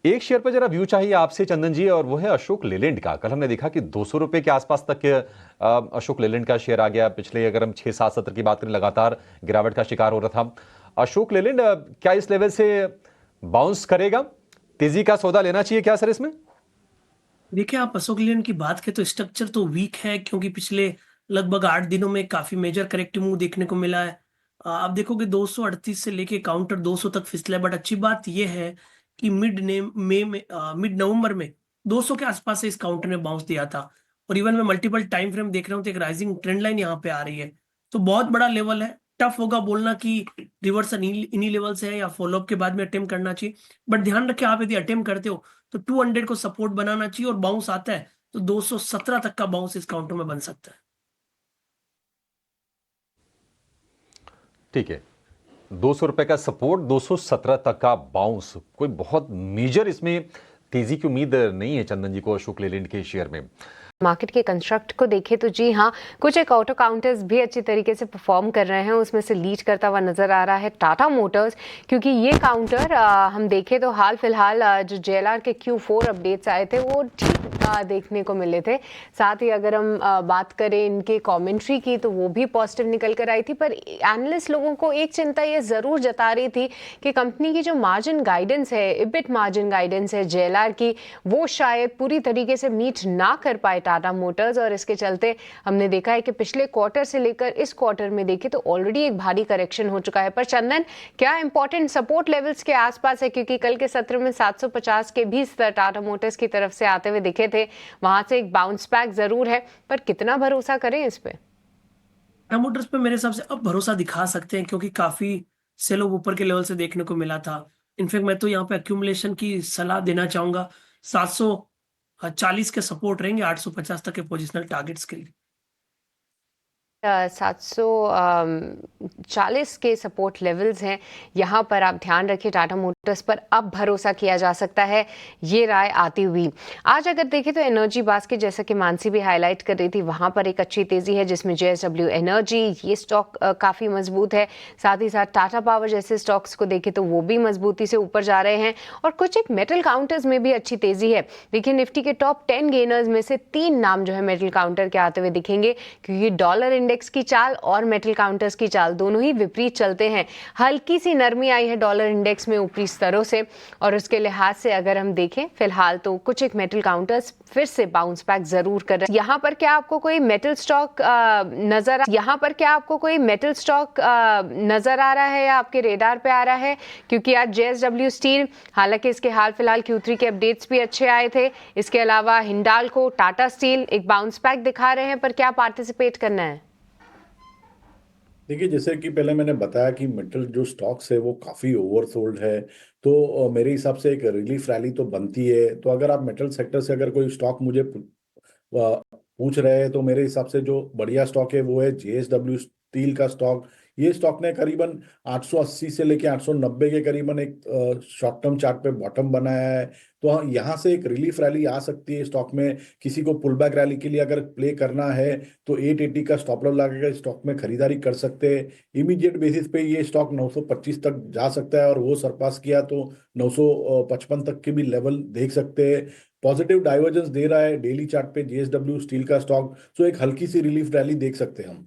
एक शेयर पर जरा व्यू चाहिए आपसे चंदन जी, और वो है अशोक लेलैंड का। कल हमने देखा कि 200 रुपए के आसपास तक अशोक लेलैंड का शेयर आ गया। पिछले अगर हम 6-7 सत्र की बात करें, लगातार गिरावट का शिकार हो रहा था अशोक लेलैंड। क्या इस लेवल से बाउंस करेगा? तेजी का सौदा लेना चाहिए क्या सर इसमें? देखिए, आप अशोक लेलैंड की बात करें तो स्ट्रक्चर तो वीक है, क्योंकि पिछले लगभग 8 दिनों में काफी मेजर करेक्टिव मूव देखने को मिला है। आप देखोगे 238 से लेके काउंटर 200 तक फिसला है, बट अच्छी बात यह है कि मिड नवंबर में 200 के आसपास से इस काउंटर ने बाउंस दिया था। और इवन मैं मल्टीपल टाइम फ्रेम देख रहा हूँ तो एक राइजिंग ट्रेंड लाइन यहाँ पे आ रही है। तो बहुत बड़ा लेवल है। टफ होगा बोलना कि रिवर्सल इन्हीं लेवल से है या फॉलोअप के बाद में अटेम्प्ट करना चाहिए। बट ध्यान रखें, आप यदि अटेम्प्ट करते हो तो 200 को सपोर्ट बनाना चाहिए, और बाउंस आता है तो 217 तक का बाउंस इस काउंटर में बन सकता है। ठीक है, 200 रुपए का सपोर्ट, 217 तक का बाउंस। कोई बहुत मेजर इसमें तेजी की उम्मीद नहीं है चंदन जी को अशोक लेलैंड के शेयर में। मार्केट के कंस्ट्रक्ट को देखें तो जी हाँ, कुछ एक ऑटो काउंटर्स भी अच्छी तरीके से परफॉर्म कर रहे हैं। उसमें से लीड करता हुआ नजर आ रहा है टाटा मोटर्स, क्योंकि ये काउंटर हम देखें तो हाल फिलहाल जो JLR के Q4 अपडेट्स आए थे वो ठीक देखने को मिले थे। साथ ही अगर हम बात करें इनके कमेंट्री की तो वो भी पॉजिटिव निकल कर आई थी। पर एनालिस्ट लोगों को एक चिंता ये जरूर जता रही थी कि कंपनी की जो मार्जिन गाइडेंस है, इबिट मार्जिन गाइडेंस है JLR की, वो शायद पूरी तरीके से मीट ना कर पाए टाटा मोटर्स। और इसके चलते हमने देखा है कि पिछले क्वार्टर से लेकर इस क्वार्टर में देखें तो ऑलरेडी एक भारी करेक्शन हो चुका है। पर चंदन, क्या इंपॉर्टेंट सपोर्ट लेवल्स के आसपास है? क्योंकि कल के सत्र में 750 के भी स्तर टाटा मोटर्स की तरफ से आते हुए दिखे थे। वहां से एक बाउंस बैक जरूर है, पर कितना भरोसा करें इस पे? टाटा मोटर्स पे मेरे हिसाब से अब भरोसा दिखा सकते हैं, क्योंकि काफी सेल ऑफ ऊपर के लेवल से देखने को मिला था। इनफैक्ट मैं तो यहाँ पे अक्यूमुलेशन की सलाह देना चाहूंगा। 740 के सपोर्ट रहेंगे 850 तक के पोजिशनल टारगेट्स के लिए। 740 के सपोर्ट लेवल्स हैं, यहाँ पर आप ध्यान रखिए। टाटा मोटर्स पर अब भरोसा किया जा सकता है, ये राय आती हुई। आज अगर देखें तो एनर्जी बास्केट, जैसा कि मानसी भी हाईलाइट कर रही थी, वहाँ पर एक अच्छी तेजी है जिसमें JSW एनर्जी, ये स्टॉक काफ़ी मजबूत है। साथ ही साथ टाटा पावर जैसे स्टॉक्स को देखें तो वो भी मजबूती से ऊपर जा रहे हैं। और कुछ एक मेटल काउंटर्स में भी अच्छी तेजी है। देखिए, निफ्टी के टॉप 10 गेनर्स में से 3 नाम जो है मेटल काउंटर के आते हुए दिखेंगे, क्योंकि डॉलर इंडेक्स की चाल और मेटल काउंटर्स की चाल दोनों ही विपरीत चलते हैं। हल्की सी नरमी आई है डॉलर इंडेक्स में ऊपरी स्तरों से, और उसके लिहाज से अगर हम देखें फिलहाल तो कुछ एक मेटल काउंटर्स फिर से बाउंस बैक जरूर कर रहे हैं। यहाँ पर क्या आपको कोई मेटल स्टॉक नजर आ रहा है या आपके रेडार पे आ रहा है? क्योंकि आज JSW स्टील, हालांकि इसके हाल फिलहाल Q3 के अपडेट्स भी अच्छे आए थे। इसके अलावा हिंडाल्को, टाटा स्टील एक बाउंस बैक दिखा रहे हैं, पर क्या पार्टिसिपेट करना है? देखिए, जैसे कि पहले मैंने बताया कि मेटल जो स्टॉक्स है वो काफ़ी ओवरसोल्ड है। तो मेरे हिसाब से एक रिलीफ रैली तो बनती है। तो अगर आप मेटल सेक्टर से अगर कोई स्टॉक मुझे पूछ रहे हैं, तो मेरे हिसाब से जो बढ़िया स्टॉक है वो है JSW स्टील का स्टॉक। ये स्टॉक ने करीबन 880 से लेके 890 के करीबन एक शॉर्ट टर्म चार्ट पे बॉटम बनाया है। तो हाँ, यहाँ से एक रिलीफ रैली आ सकती है स्टॉक में। किसी को पुल बैक रैली के लिए अगर प्ले करना है तो 880 का स्टॉप लॉस लगाकर स्टॉक में खरीदारी कर सकते हैं। इमीडिएट बेसिस पे ये स्टॉक 925 तक जा सकता है, और वो सरपास किया तो 955 तक के भी लेवल देख सकते हैं। पॉजिटिव डाइवर्जेंस दे रहा है डेली चार्ट पे JSW स्टील का स्टॉक। सो एक हल्की सी रिलीफ रैली देख सकते हैं हम।